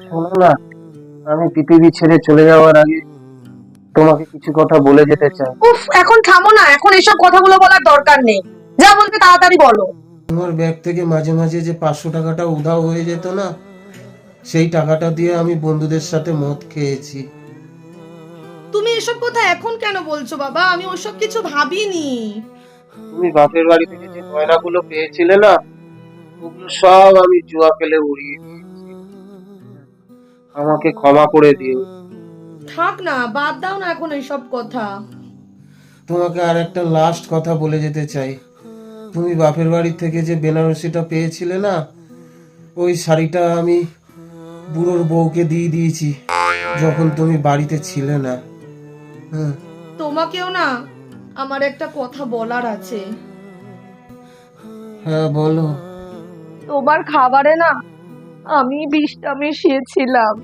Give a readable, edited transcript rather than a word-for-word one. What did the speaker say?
শোনো না, আমি পৃথিবী ছেড়ে চলে যাওয়ার আগে তোমাকে কিছু কথা বলে যেতে চাই। উফ, এখন থামো না, এখন এসব কথাগুলো বলার দরকার নেই। যা বলতে তাড়াতাড়ি বলো। তোমার ব্যাগ থেকে মাঝে মাঝে যে 500 টাকাটা উধাও হয়ে যেত না, সেই টাকাটা দিয়ে আমি বন্ধুদের সাথে মদ খেয়েছি। তুমি এসব কথা এখন কেন বলছো বাবা? আমি ওসব কিছু ভাবিনি। তুমি বাপের বাড়ি থেকে যে গয়নাগুলো পেয়েছিলে না, ওগুলো সব আমি জুয়া খেলে উড়িয়ে দিয়েছি। আমাকে ক্ষমা করে দিও। থাক না, বাদ দাও না এখন এইসব কথা। তোমাকে আর একটা লাস্ট কথা বলে যেতে চাই। তুমি বাপের বাড়ি থেকে যে বেনারসিটা পেয়েছিলে না, ওই শাড়িটা আমি বুড়োর বউকে দিয়ে দিয়েছি যখন তুমি বাড়িতে ছিলে না। হ্যাঁ। তোমাকেও না আমার একটা কথা বলার আছে। হ্যাঁ, বলো। তোমার খাবারে না আমি বিষটা মিশিয়েছিলাম।